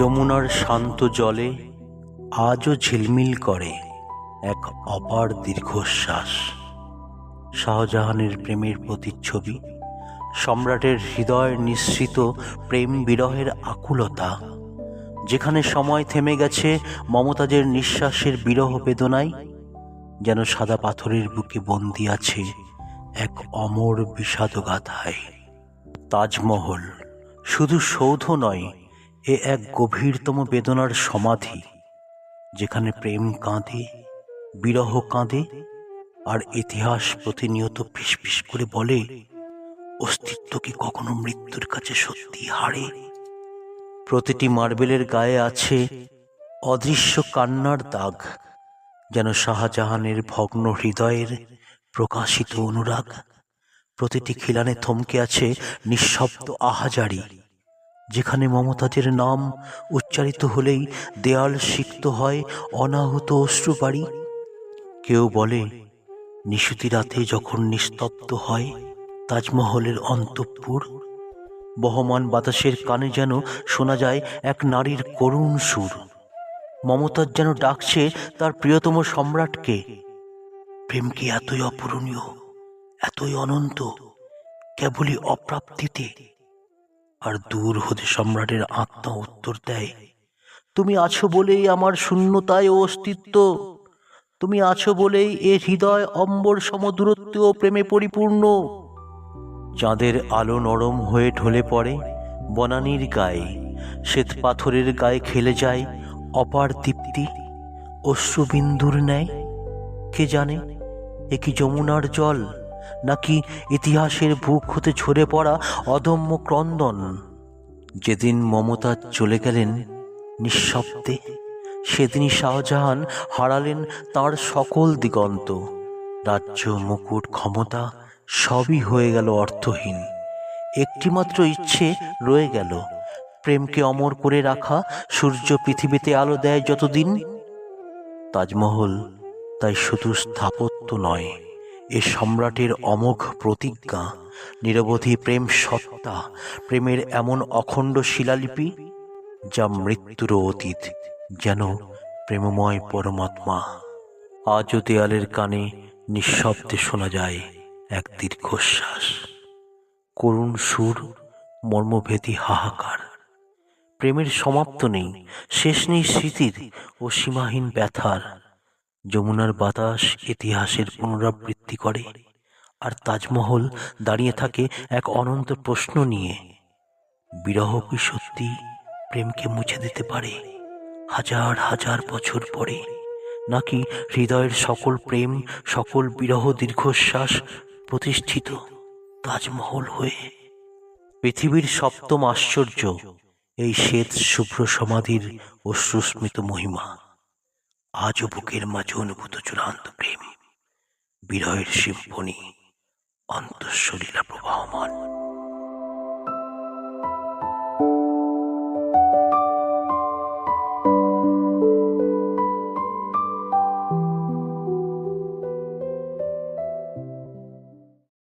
যমুনার শান্ত জলে আজও ঝিলমিল করে এক অপার দীর্ঘশ্বাস। শাহজাহানের প্রেমের প্রতিচ্ছবি, সম্রাটের হৃদয় নিঃসৃত প্রেম বিরহের আকুলতা, যেখানে সময় থেমে গেছে মমতাজের নিঃশ্বাসের বিরহ বেদনায়, যেন সাদা পাথরের বুকে বন্দী আছে এক অমর বিষাদগাথায়। তাজমহল শুধু সৌধ নয়, এ এক গভীরতম বেদনার সমাধি, যেখানে প্রেম কাঁদে, বিরহ কাঁদে, আর ইতিহাস প্রতিনিয়ত ফিসফিস করে বলে, অস্তিত্ব কি কখনো মৃত্যুর কাছে সত্যি হারে? প্রতিটি মার্বেলের গায়ে আছে অদৃশ্য কান্নার দাগ, যেন শাহজাহানের ভগ্ন হৃদয়ের প্রকাশিত অনুরাগ। প্রতিটি খিলানে থমকে আছে নিঃশব্দ আহাজারি, যেখানে মমতাজের নাম উচ্চারিত হলেই দেয়াল সিক্ত হয় অনাহত অশ্রুবাড়ি। কেউ বলে, নিশুতি রাতে যখন নিস্তব্ধ হয় তাজমহলের অন্তঃপুর, বহমান বাতাসের কানে যেন শোনা যায় এক নারীর করুণ সুর। মমতাজ যেন ডাকছে তার প্রিয়তম সম্রাটকে। প্রেম কি এতই অপূরণীয়, এতই অনন্ত, কেবলই অপ্রাপ্তিতে? আর দূর হতে সম্রাটের আত্মা উত্তর দেয়, তুমি আছো বলেই আমার শূন্যতায় ও অস্তিত্ব, তুমি আছো বলেই এ হৃদয় অম্বর সমদূরত্ব ও প্রেমে পরিপূর্ণ। চাঁদের আলো নরম হয়ে ঢলে পড়ে বনানীর গায়ে, শ্বেত পাথরের গায়ে খেলে যায় অপার দীপ্তি অশ্রুবিন্দুর ন্যায়। কে জানে এ কি যমুনার জল, নাকি ইতিহাসের বুক হতে ঝরে পড়া অদম্য ক্রন্দন? যেদিন মমতাজ চলে গেলেন নিঃশব্দে, সেদিনই শাহজাহান হারালেন তার সকল দিগন্ত। রাজ্য, মুকুট, ক্ষমতা সবই হয়ে গেল অর্থহীন। একটিমাত্র ইচ্ছে রয়ে গেল, প্রেমকে অমর করে রাখা। সূর্য পৃথিবীতে আলো দেয় যতদিন। তাজমহল তাই শুধু স্থাপত্য নয়, এ সম্রাটের অমোঘ প্রতিজ্ঞা, নিরবধি প্রেম সত্তা, প্রেমের এমন অখণ্ড শিলালিপি যা মৃত্যুরও অতীত, যেন প্রেমময় পরমাত্মা। আজও দেয়ালের কানে নিঃশব্দে শোনা যায় এক দীর্ঘশ্বাস, করুণ সুর, মর্মভেদী হাহাকার। প্রেমের সমাপ্ত নেই, শেষ নেই স্মৃতির ও সীমাহীন ব্যথার। যমুনার বাতাস ইতিহাসের পুনরাবৃত্তি করে, আর তাজমহল দাঁড়িয়ে থাকে এক অনন্ত প্রশ্ন নিয়ে, বিরহ কি সত্যি প্রেমকে মুছে দিতে পারে হাজার হাজার বছর পরে? নাকি হৃদয়ের সকল প্রেম, সকল বিরহ দীর্ঘশ্বাস প্রতিষ্ঠিত তাজমহল হয়ে? পৃথিবীর সপ্তম আশ্চর্য এই শ্বেত শুভ্র সমাধির অশ্রুস্মিত মহিমা। আজও বুকের মাঝে অনুভূত চূড়ান্ত প্রেম, বিরহের সিম্ফনি, অন্তঃসলীলা প্রবাহমান।